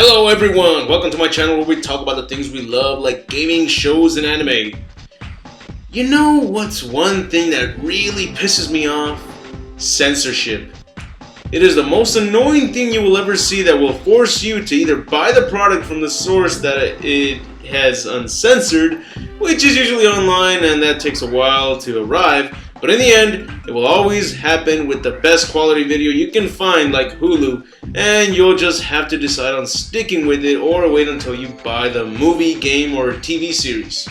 Hello everyone, welcome to my channel where we talk about the things we love like gaming, shows, and anime. You know what's one thing that really pisses me off? Censorship. It is the most annoying thing you will ever see that will force you to either buy the product from the source that it has uncensored, which is usually online and that takes a while to arrive, but in the end, it will always happen with the best quality video you can find like Hulu, and you'll just have to decide on sticking with it or wait until you buy the movie, game, or TV series.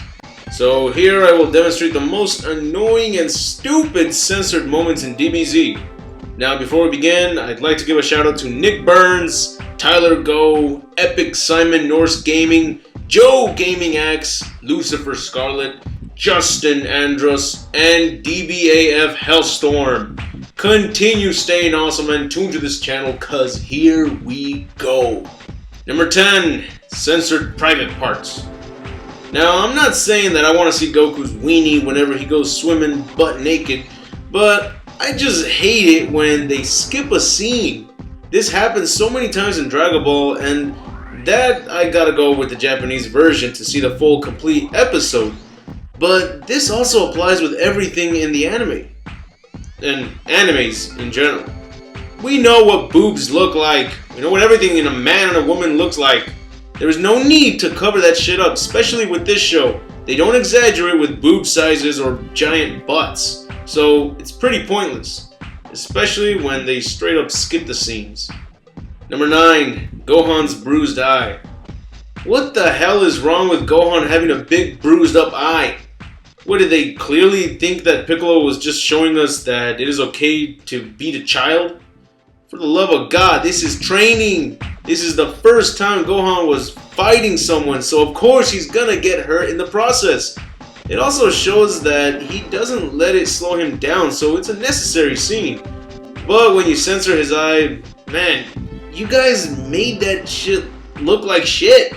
So here I will demonstrate the most annoying and stupid censored moments in DBZ. Now before we begin, I'd like to give a shout out to Nick Burns, Tyler Go, Epic Simon Norse Gaming, Joe Gaming X, Lucifer Scarlet, Justin Andrus, and DBAF Hellstorm. Continue staying awesome and tuned to this channel, cause here we go. Number 10, censored private parts. Now I'm not saying that I want to see Goku's weenie whenever he goes swimming butt naked, but I just hate it when they skip a scene. This happens so many times in Dragon Ball, and that I gotta go with the Japanese version to see the full complete episode. But this also applies with everything in the anime, and animes in general. We know what boobs look like. We know what everything in a man and a woman looks like. There is no need to cover that shit up, especially with this show. They don't exaggerate with boob sizes or giant butts, so it's pretty pointless, especially when they straight up skip the scenes. Number 9, Gohan's bruised eye. What the hell is wrong with Gohan having a big bruised up eye? What, did they clearly think that Piccolo was just showing us that it is okay to beat a child? For the love of God, this is training. This is the first time Gohan was fighting someone, so of course he's gonna get hurt in the process. It also shows that he doesn't let it slow him down, so it's a necessary scene. But when you censor his eye, man, you guys made that shit look like shit.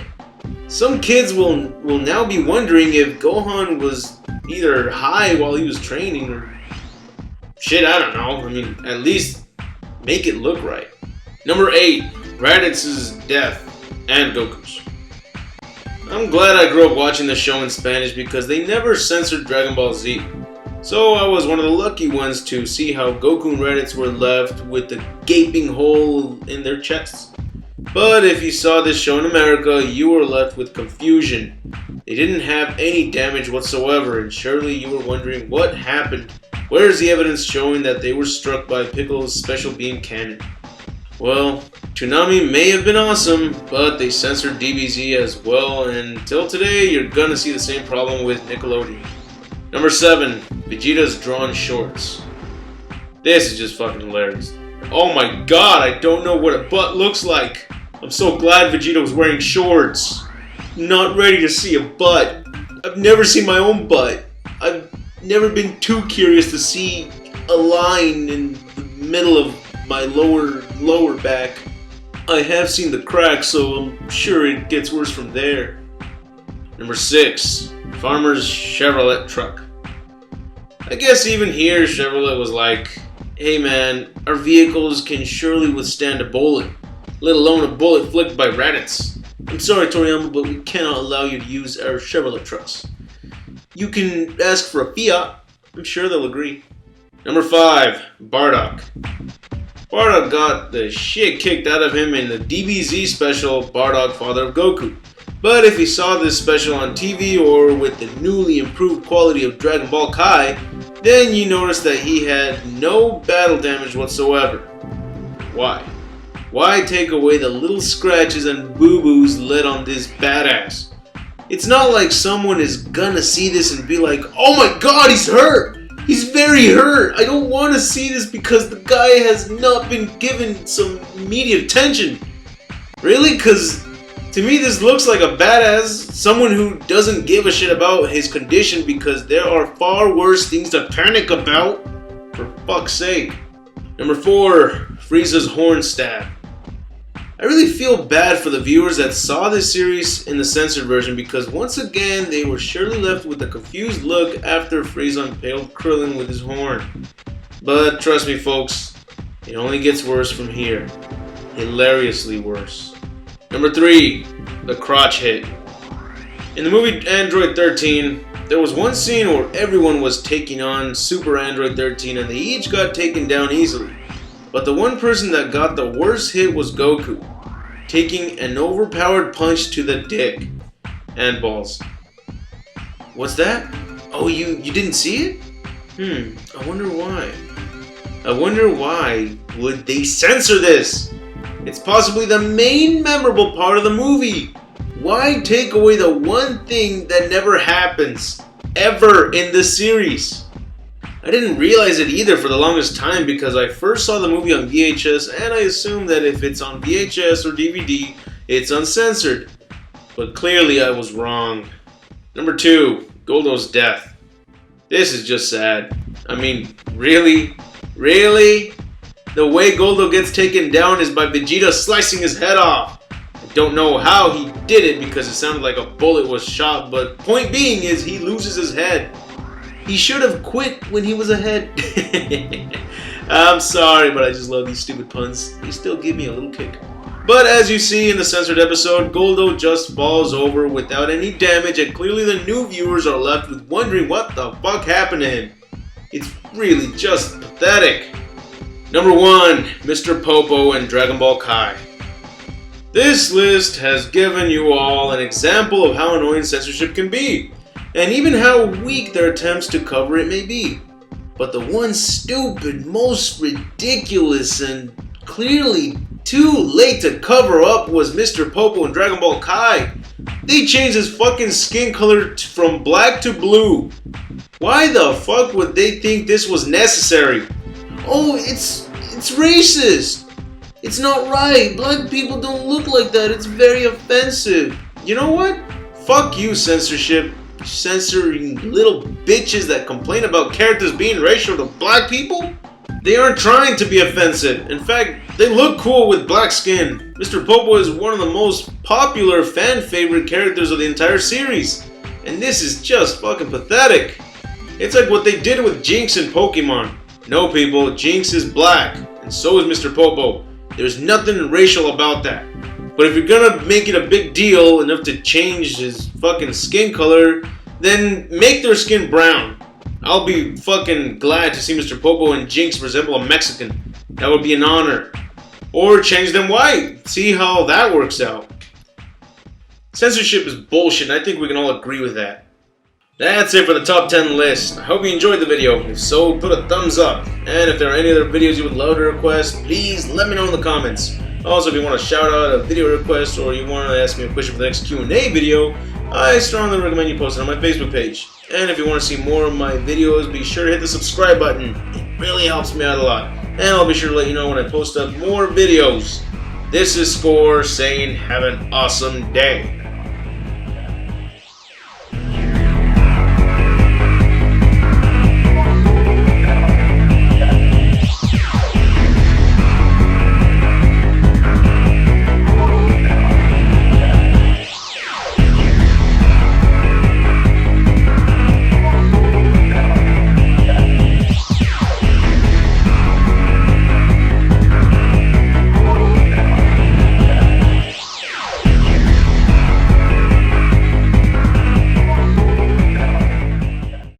Some kids will now be wondering if Gohan was either high while he was training or shit, I don't know. I mean, at least make it look right. Number 8, Raditz's death and Goku's. I'm glad I grew up watching the show in Spanish because they never censored Dragon Ball Z. So I was one of the lucky ones to see how Goku and Raditz were left with the gaping hole in their chests. But if you saw this show in America, you were left with confusion. They didn't have any damage whatsoever, and surely you were wondering what happened. Where is the evidence showing that they were struck by Piccolo's special beam cannon? Well, Toonami may have been awesome, but they censored DBZ as well, and until today you're gonna see the same problem with Nickelodeon. Number 7, Vegeta's drawn shorts. This is just fucking hilarious. Oh my god, I don't know what a butt looks like. I'm so glad Vegeta was wearing shorts. Not ready to see a butt. I've never seen my own butt. I've never been too curious to see a line in the middle of my lower back. I have seen the crack, so I'm sure it gets worse from there. Number 6, Farmer's Chevrolet truck. I guess even here Chevrolet was like, hey man, our vehicles can surely withstand a bullet, let alone a bullet flicked by Raditz. I'm sorry Toriyama, but we cannot allow you to use our Chevrolet trucks. You can ask for a Fiat, I'm sure they'll agree. Number 5, Bardock. Bardock got the shit kicked out of him in the DBZ special Bardock Father of Goku. But if you saw this special on TV or with the newly improved quality of Dragon Ball Kai, then you notice that he had no battle damage whatsoever. Why? Why take away the little scratches and boo-boos led on this badass? It's not like someone is gonna see this and be like, oh my god, he's hurt! He's very hurt! I don't want to see this because the guy has not been given some immediate attention. Really? Cause to me this looks like a badass, someone who doesn't give a shit about his condition because there are far worse things to panic about. For fuck's sake. Number 4, Frieza's horn stab. I really feel bad for the viewers that saw this series in the censored version because once again they were surely left with a confused look after Frieza impaled Krillin with his horn. But trust me folks, it only gets worse from here. Hilariously worse. Number 3, the crotch hit. In the movie Android 13, there was one scene where everyone was taking on Super Android 13 and they each got taken down easily. But the one person that got the worst hit was Goku, taking an overpowered punch to the dick and balls. What's that? Oh, you didn't see it? I wonder why. I wonder why would they censor this? It's possibly the main memorable part of the movie. Why take away the one thing that never happens ever in the series? I didn't realize it either for the longest time because I first saw the movie on VHS and I assumed that if it's on VHS or DVD, it's uncensored. But clearly I was wrong. Number 2, Goldo's death. This is just sad. I mean, really? Really? The way Goldo gets taken down is by Vegeta slicing his head off. I don't know how he did it because it sounded like a bullet was shot, but point being is he loses his head. He should have quit when he was ahead. I'm sorry, but I just love these stupid puns. They still give me a little kick. But as you see in the censored episode, Goldo just falls over without any damage and clearly the new viewers are left with wondering what the fuck happened to him. It's really just pathetic. Number 1, Mr. Popo and Dragon Ball Kai. This list has given you all an example of how annoying censorship can be, and even how weak their attempts to cover it may be. But the one stupid, most ridiculous, and clearly too late to cover up was Mr. Popo and Dragon Ball Kai. They changed his fucking skin color from black to blue. Why the fuck would they think this was necessary? Oh, it's racist. It's not right. Black people don't look like that. It's very offensive. You know what? Fuck you, censorship. Censoring little bitches that complain about characters being racial to black people? They aren't trying to be offensive. In fact, they look cool with black skin. Mr. Popo is one of the most popular fan favorite characters of the entire series. And this is just fucking pathetic. It's like what they did with Jinx in Pokemon. No people, Jinx is black, and so is Mr. Popo. There's nothing racial about that. But if you're gonna make it a big deal enough to change his fucking skin color, then make their skin brown. I'll be fucking glad to see Mr. Popo and Jinx resemble a Mexican. That would be an honor. Or change them white. See how that works out. Censorship is bullshit, and I think we can all agree with that. That's it for the top 10 list. I hope you enjoyed the video. If so, put a thumbs up. And if there are any other videos you would love to request, please let me know in the comments. Also, if you want to shout out a video request or you want to ask me a question for the next Q&A video, I strongly recommend you post it on my Facebook page. And if you want to see more of my videos, be sure to hit the subscribe button. It really helps me out a lot. And I'll be sure to let you know when I post up more videos. This is Score saying have an awesome day.